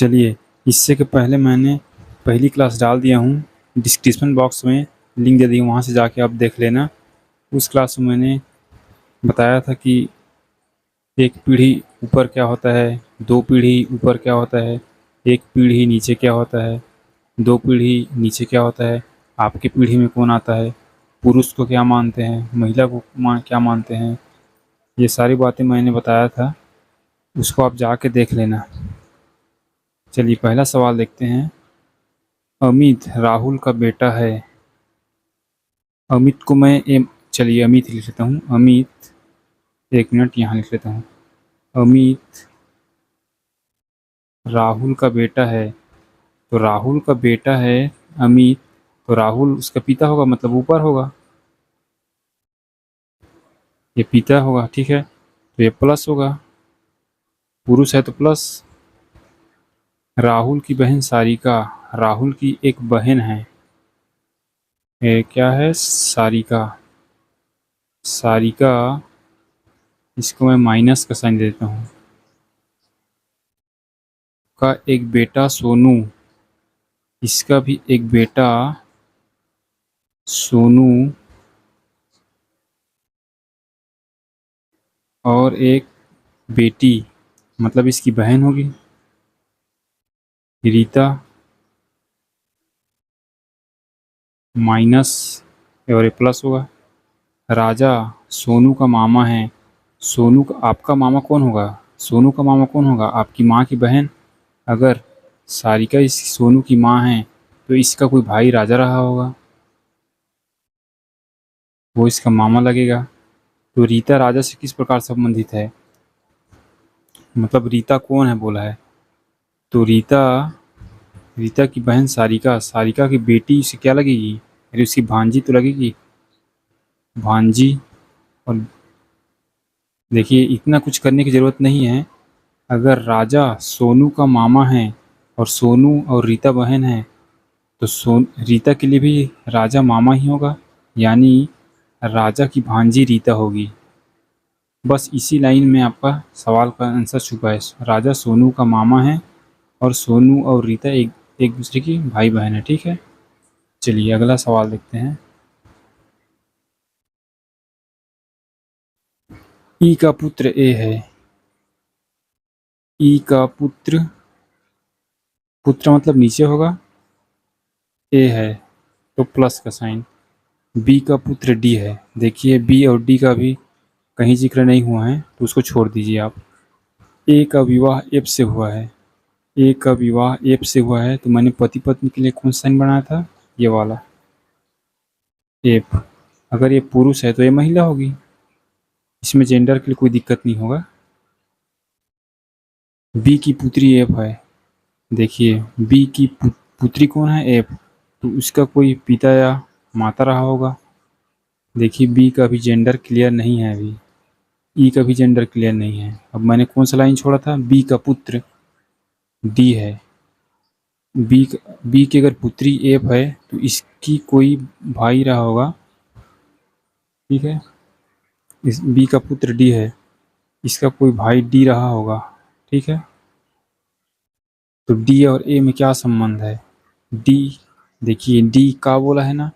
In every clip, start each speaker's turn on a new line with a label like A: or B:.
A: चलिए, इससे के पहले मैंने पहली क्लास डाल दिया हूँ, डिस्क्रिप्शन बॉक्स में लिंक दे दी हूँ, वहाँ से जाके आप देख लेना। उस क्लास में मैंने बताया था कि एक पीढ़ी ऊपर क्या होता है, दो पीढ़ी ऊपर क्या होता है, एक पीढ़ी नीचे क्या होता है, दो पीढ़ी नीचे क्या होता है, आपकी पीढ़ी में कौन आता है, पुरुष को क्या मानते हैं, महिला को क्या मानते हैं, ये सारी बातें मैंने बताया था। उसको आप जाके देख लेना। चलिए, पहला सवाल देखते हैं। अमित राहुल का बेटा है। अमित को मैं चलिए अमित लिख लेता हूँ। अमित, एक मिनट यहाँ लिख लेता हूँ। अमित राहुल का बेटा है। तो राहुल का बेटा है अमित, तो राहुल उसका पिता होगा, मतलब ऊपर होगा, ये पिता होगा, ठीक है। तो ये प्लस होगा, पुरुष है तो प्लस। राहुल की बहन सारिका, राहुल की एक बहन है, ये क्या है, सारिका। सारिका, इसको मैं माइनस का साइन देता हूँ। का एक बेटा सोनू, इसका भी एक बेटा सोनू, और एक बेटी, मतलब इसकी बहन होगी रीता, माइनस और ये प्लस होगा। राजा सोनू का मामा है। सोनू का आपका मामा कौन होगा? सोनू का मामा कौन होगा? आपकी माँ की बहन। अगर सारिका इस सोनू की माँ है तो इसका कोई भाई राजा रहा होगा, वो इसका मामा लगेगा। तो रीता राजा से किस प्रकार संबंधित है? मतलब रीता कौन है बोला है, तो रीता, रीता की बहन सारिका, सारिका की बेटी उसे क्या लगेगी? अरे उसकी भांजी तो लगेगी, भांजी। और देखिए, इतना कुछ करने की ज़रूरत नहीं है। अगर राजा सोनू का मामा है और सोनू और रीता बहन है, तो रीता के लिए भी राजा मामा ही होगा, यानी राजा की भांजी रीता होगी। बस इसी लाइन में आपका सवाल का आंसर छुपा है। राजा सोनू का मामा है और सोनू और रीता एक एक दूसरे की भाई बहन है, ठीक है। चलिए अगला सवाल देखते हैं। ई का पुत्र ए है। ई का पुत्र, पुत्र मतलब नीचे होगा, ए है तो प्लस का साइन। बी का पुत्र डी है। देखिए, बी और डी का भी कहीं जिक्र नहीं हुआ है, तो उसको छोड़ दीजिए आप। ए का विवाह एफ से हुआ है। ए का विवाह एफ से हुआ है, तो मैंने पति पत्नी के लिए कौन सा साइन बनाया था? ये वाला, एफ। अगर ये पुरुष है तो ये महिला होगी, इसमें जेंडर के लिए कोई दिक्कत नहीं होगा। बी की पुत्री एफ है। देखिए, बी की पुत्री कौन है? एफ, तो उसका कोई पिता या माता रहा होगा। देखिए, बी का भी जेंडर क्लियर नहीं है अभी, ई का भी जेंडर क्लियर नहीं है। अब मैंने कौन सा लाइन छोड़ा था? बी का पुत्र डी है। बी की अगर पुत्री एफ है तो इसकी कोई भाई रहा होगा, ठीक है। इस बी का पुत्र डी है, इसका कोई भाई डी रहा होगा, ठीक है। तो डी और ए में क्या संबंध है? डी, देखिए डी का बोला है ना,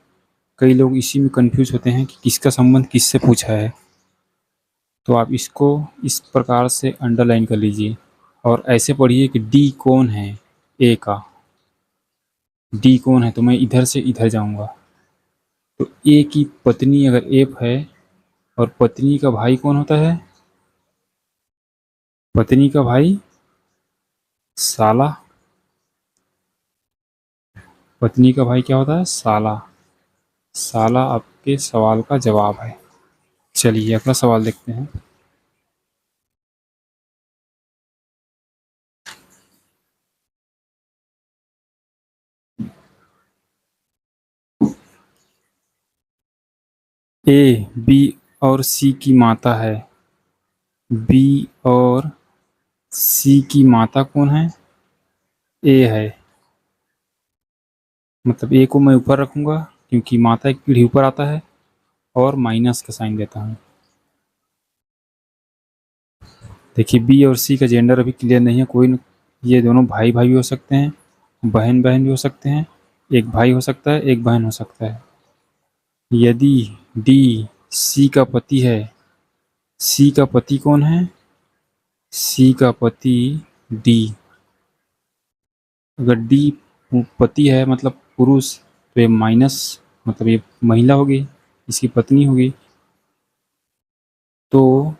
A: कई लोग इसी में कंफ्यूज होते हैं कि किसका संबंध किससे पूछा है। तो आप इसको इस प्रकार से अंडरलाइन कर लीजिए और ऐसे पढ़िए कि डी कौन है ए का। डी कौन है, तो मैं इधर से इधर जाऊंगा। तो ए की पत्नी अगर एफ है और पत्नी का भाई कौन होता है? पत्नी का भाई साला। पत्नी का भाई क्या होता है? साला। साला आपके सवाल का जवाब है। चलिए अगला सवाल देखते हैं। ए बी और सी की माता है। बी और सी की माता कौन है? ए है। मतलब ए को मैं ऊपर रखूंगा क्योंकि माता एक पीढ़ी ऊपर आता है, और माइनस का साइन देता हूँ। देखिए, बी और सी का जेंडर अभी क्लियर नहीं है, कोई ये दोनों भाई भाई भी हो सकते हैं, बहन बहन भी हो सकते हैं, एक भाई हो सकता है, एक बहन हो सकता है। यदि डी सी का पति है, सी का पति कौन है? सी का पति डी। अगर डी पति है मतलब पुरुष, तो ये माइनस, मतलब ये महिला होगी, इसकी पत्नी होगी। तो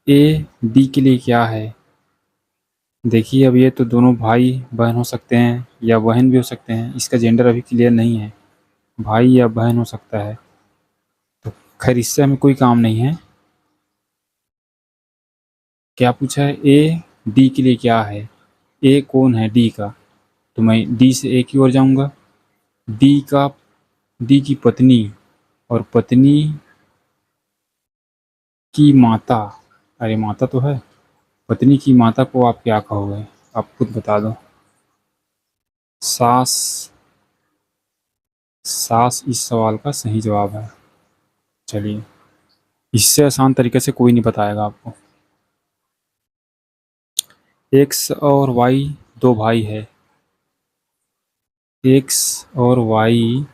A: ए डी के लिए क्या है? देखिए अब ये तो दोनों भाई बहन हो सकते हैं या बहन भी हो सकते हैं, इसका जेंडर अभी क्लियर नहीं है, भाई या बहन हो सकता है। तो खैर इससे हमें कोई काम नहीं है। क्या पूछा है? ए डी के लिए क्या है? ए कौन है डी का? तो मैं डी से ए की ओर जाऊंगा। डी का, डी की पत्नी, और पत्नी की माता, अरे माता तो है, पत्नी की माता को आप क्या कहोगे? आप खुद बता दो। सास। सास इस सवाल का सही जवाब है। चलिए, इससे आसान तरीके से कोई नहीं बताएगा आपको। एक्स और वाई दो भाई है। एक्स और वाई,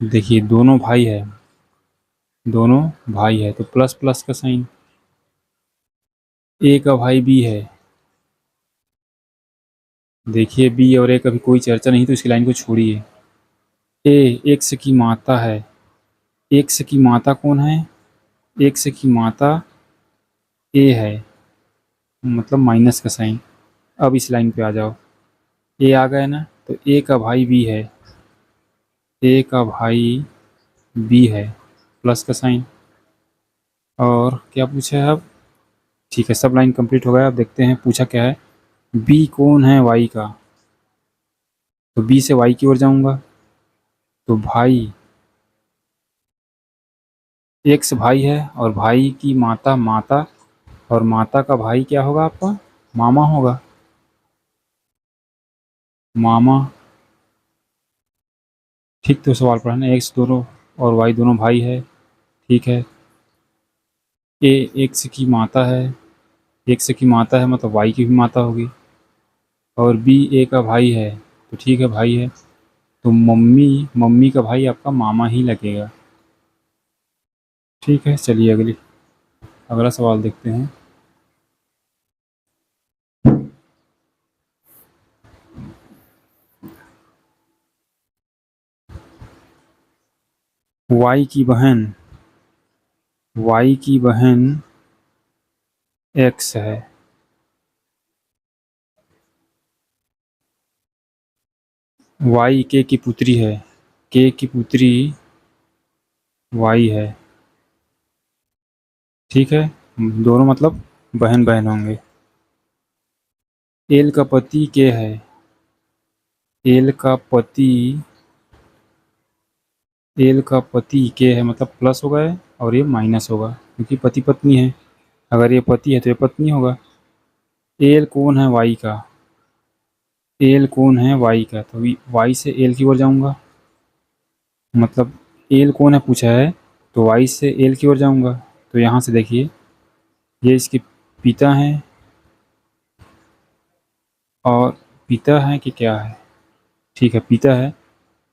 A: देखिए दोनों भाई है, दोनों भाई है तो प्लस प्लस का साइन। ए का भाई बी है। देखिए बी और ए का भी कोई चर्चा नहीं, तो इसकी लाइन को छोड़िए। ए एक्स की माता है। एक्स की माता कौन है? एक्स की माता ए है, मतलब माइनस का साइन। अब इस लाइन पे आ जाओ, ए आ गया ना, तो ए का भाई बी है, ए का भाई बी है, प्लस का साइन। और क्या पूछा है अब? ठीक है, सब लाइन कंप्लीट हो गया। अब देखते हैं पूछा क्या है। बी कौन है वाई का? तो बी से वाई की ओर जाऊंगा, तो भाई, एक्स भाई है और भाई की माता माता, और माता का भाई क्या होगा आपका? मामा होगा, मामा। ठीक, तो सवाल पढ़ा ना, एक्स दोनों और वाई दोनों भाई है, ठीक है। ए एक्स की माता है, एक्स की माता है मतलब वाई की भी माता होगी, और बी ए का भाई है, तो ठीक है भाई है, तो मम्मी, मम्मी का भाई आपका मामा ही लगेगा। ठीक है, चलिए अगला सवाल देखते हैं। वाई की बहन, वाई की बहन एक्स है, वाई के की पुत्री है, के की पुत्री वाई है, ठीक है, दोनों मतलब बहन बहन होंगे। एल का पति के है, एल का पति, एल का पति के है मतलब प्लस होगा है, और ये माइनस होगा क्योंकि पति पत्नी है। अगर ये पति है तो ये पत्नी होगा। एल कौन है वाई का? एल कौन है वाई का? तो वाई से एल की ओर जाऊंगा, मतलब एल कौन है पूछा है, तो वाई से एल की ओर जाऊंगा। तो यहाँ से देखिए, ये इसके पिता हैं, और पिता है कि क्या है? ठीक है, पिता है,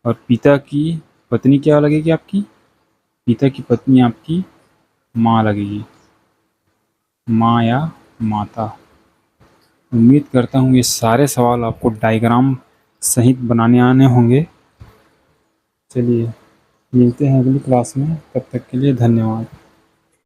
A: और पिता की पत्नी क्या लगेगी आपकी? पिता की पत्नी आपकी माँ लगेगी, माँ या माता। उम्मीद करता हूँ ये सारे सवाल आपको डायग्राम सहित बनाने आने होंगे। चलिए, मिलते हैं अगली क्लास में, तब तक के लिए धन्यवाद।